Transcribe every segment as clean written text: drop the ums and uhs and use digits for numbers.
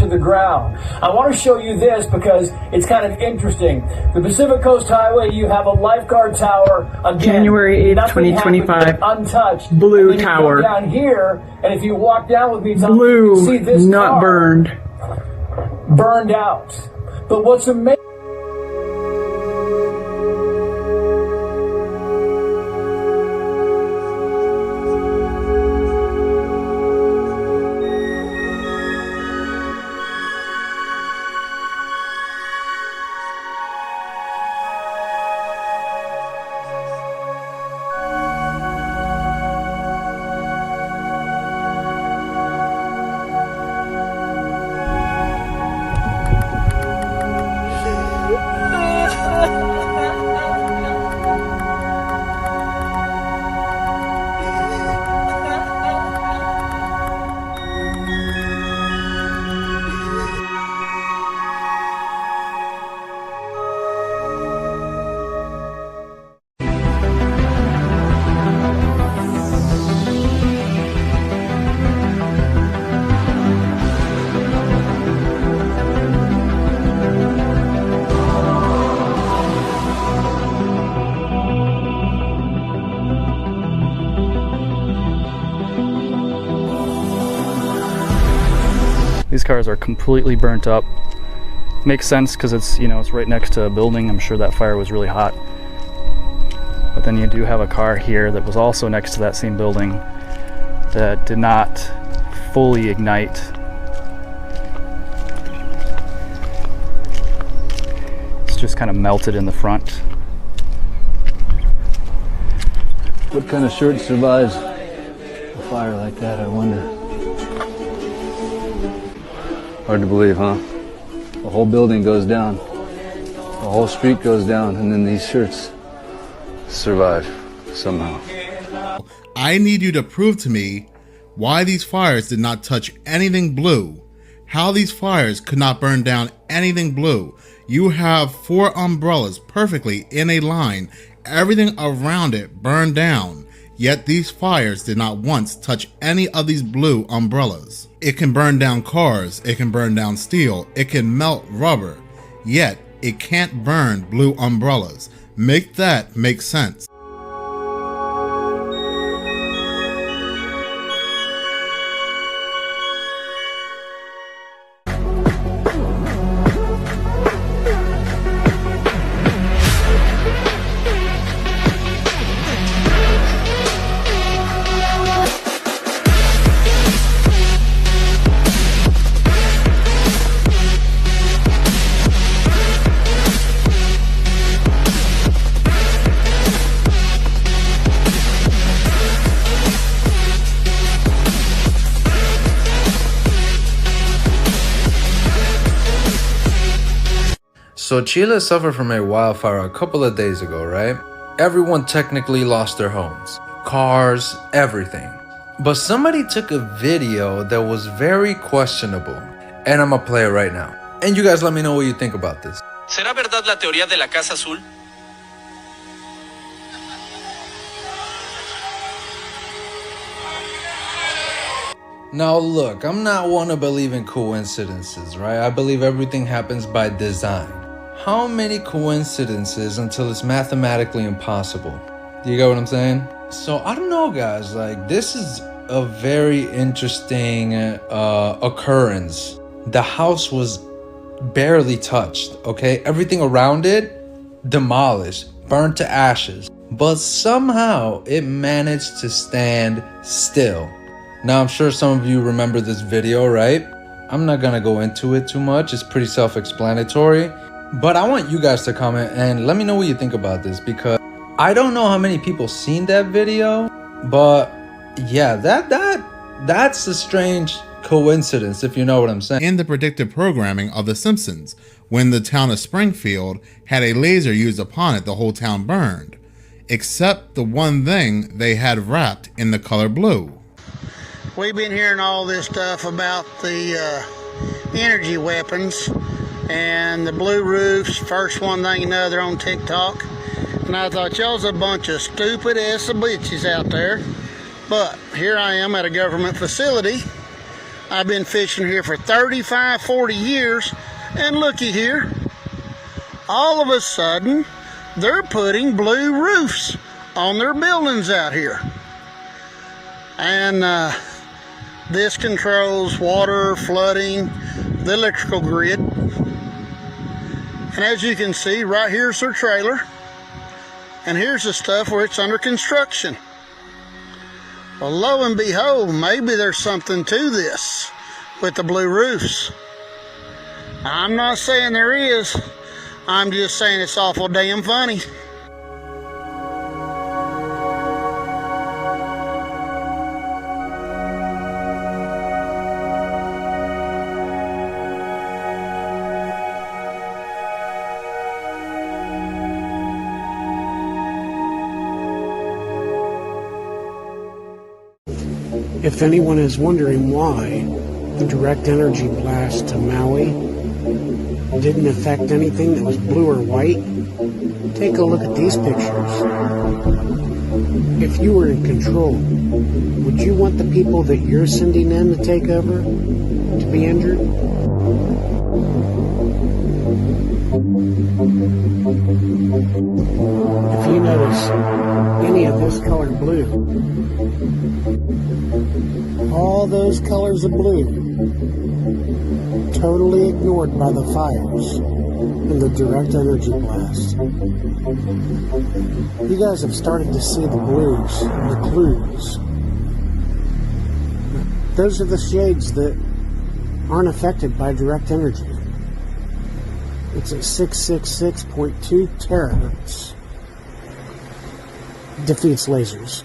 to the ground. I want to show you this because it's kind of interesting. The Pacific Coast Highway, you have a lifeguard tower. Again, January 8th, 2025. Untouched. Blue tower. Down here, and if you walk down with me, blue, you see this not car burned out. But what's amazing. These cars are completely burnt up. Makes sense because it's, you know, it's right next to a building. I'm sure that fire was really hot. But then you do have a car here that was also next to that same building that did not fully ignite. It's just kind of melted in the front. What kind of shirt survives a fire like that, I wonder? Hard to believe, huh? The whole building goes down, the whole street goes down, and then these shirts survive somehow. I need you to prove to me why these fires did not touch anything blue, how these fires could not burn down anything blue. You have 4 umbrellas perfectly in a line, everything around it burned down. Yet these fires did not once touch any of these blue umbrellas. It can burn down cars, it can burn down steel, it can melt rubber, yet it can't burn blue umbrellas. Make that make sense. So Chile suffered from a wildfire a couple of days ago, right? Everyone technically lost their homes, cars, everything. But somebody took a video that was very questionable, and I'm gonna play it right now. And you guys let me know what you think about this. ¿Será verdad la teoría de la casa azul? Now look, I'm not one to believe in coincidences, right? I believe everything happens by design. How many coincidences until it's mathematically impossible? Do you get what I'm saying? So I don't know, guys, like this is a very interesting occurrence. The house was barely touched, okay? Everything around it demolished, burnt to ashes, but somehow it managed to stand still. Now I'm sure some of you remember this video, right? I'm not gonna go into it too much, it's pretty self-explanatory, but I want you guys to comment and let me know what you think about this, because I don't know how many people seen that video, but yeah, that's a strange coincidence, if you know what I'm saying. In the predictive programming of The Simpsons, when the town of Springfield had a laser used upon it, the whole town burned, except the one thing they had wrapped in the color blue. We've been hearing all this stuff about the energy weapons and the blue roofs, first one thing another on TikTok. And I thought y'all's a bunch of stupid ass bitches out there. But here I am at a government facility. I've been fishing here for 35, 40 years, and looky here. All of a sudden, they're putting blue roofs on their buildings out here. And this controls water, flooding, the electrical grid. And as you can see, right here's their trailer. And here's the stuff where it's under construction. Well, lo and behold, maybe there's something to this with the blue roofs. I'm not saying there is. I'm just saying it's awful damn funny. If anyone is wondering why the direct energy blast to Maui didn't affect anything that was blue or white, take a look at these pictures. If you were in control, would you want the people that you're sending in to take over to be injured? If you notice any of this color blue, all those colors of blue totally ignored by the fires and the direct energy blast. You guys have started to see the blues, the clues. Those are the shades that aren't affected by direct energy. It's at 666.2 terahertz. Defeats lasers.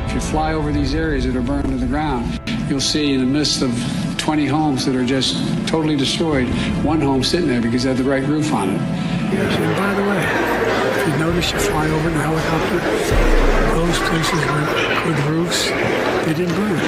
If you fly over these areas that are burned to the ground, you'll see in the midst of 20 homes that are just totally destroyed, one home sitting there because it had the right roof on it. Yes, and by the way, if you notice you fly over in a helicopter, those places with good roofs, they didn't burn.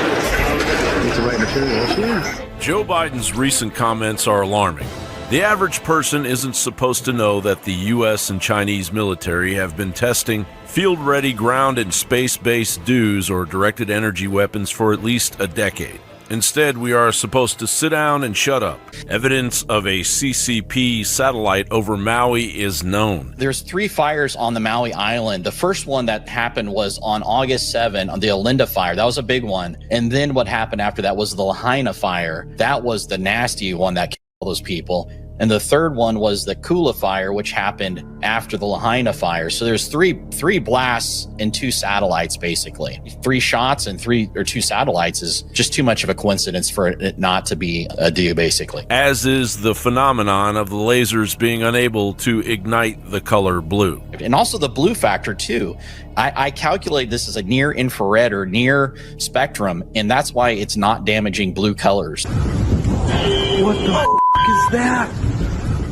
It's the right materials. Yeah. Joe Biden's recent comments are alarming. The average person isn't supposed to know that the U.S. and Chinese military have been testing field-ready ground and space-based DEWS or directed energy weapons for at least a decade. Instead, we are supposed to sit down and shut up. Evidence of a CCP satellite over Maui is known. There's 3 fires on the Maui island. The first one that happened was on August 7 on the Olinda fire. That was a big one. And then what happened after that was the Lahaina fire. That was the nasty one that killed all those people. And the third one was the Kula fire, which happened after the Lahaina fire. So there's three blasts and 2 satellites, basically. 3 shots and 2 satellites is just too much of a coincidence for it not to be a DEW, basically. As is the phenomenon of the lasers being unable to ignite the color blue. And also the blue factor, too. I calculate this as a near infrared or near spectrum, and that's why it's not damaging blue colors. What the is that?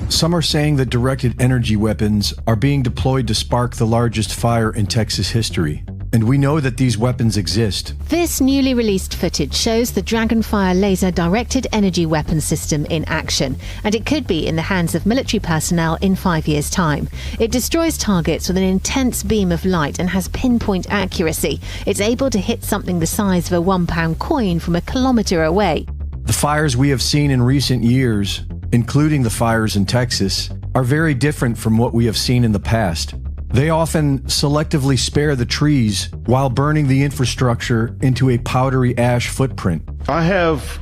Some are saying that directed energy weapons are being deployed to spark the largest fire in Texas history. And we know that these weapons exist. This newly released footage shows the Dragonfire laser directed energy weapon system in action, and it could be in the hands of military personnel in 5 years' time. It destroys targets with an intense beam of light and has pinpoint accuracy. It's able to hit something the size of a £1 coin from a kilometre away. The fires we have seen in recent years, including the fires in Texas, are very different from what we have seen in the past. They often selectively spare the trees while burning the infrastructure into a powdery ash footprint. I have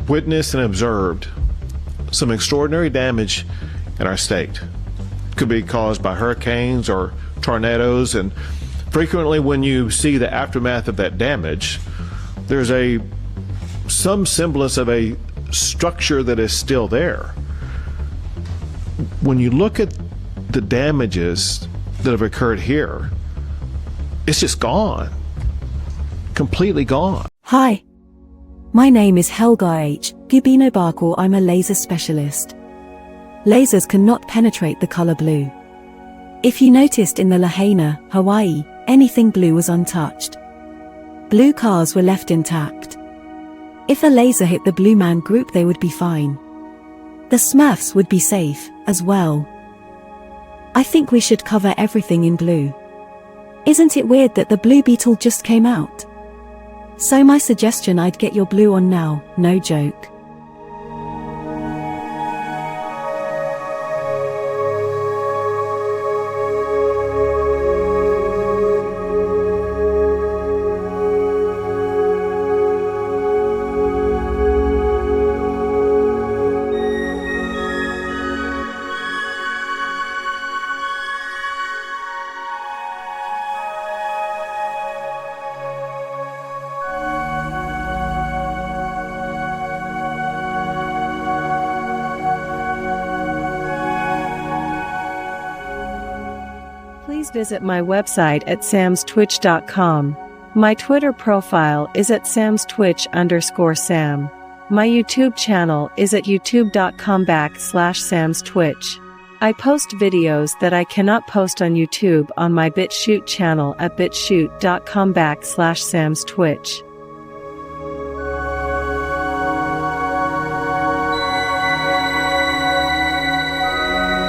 witnessed and observed some extraordinary damage in our state. Could be caused by hurricanes or tornadoes, and frequently when you see the aftermath of that damage, there's some semblance of a structure that is still there. When you look at the damages that have occurred here, it's just gone. Completely gone. Hi, my name is Helga H. Gibino Barkor. I'm a laser specialist. Lasers cannot penetrate the color blue. If you noticed in the Lahaina, Hawaii, anything blue was untouched. Blue cars were left intact. If a laser hit the Blue Man Group, they would be fine. The Smurfs would be safe, as well. I think we should cover everything in blue. Isn't it weird that the blue beetle just came out? So my suggestion, I'd get your blue on now, no joke. Please visit my website at samstwitch.com. My Twitter profile is at samstwitch_sam. My YouTube channel is at youtube.com/samstwitch. I post videos that I cannot post on YouTube on my BitChute channel at bitshoot.com/samstwitch.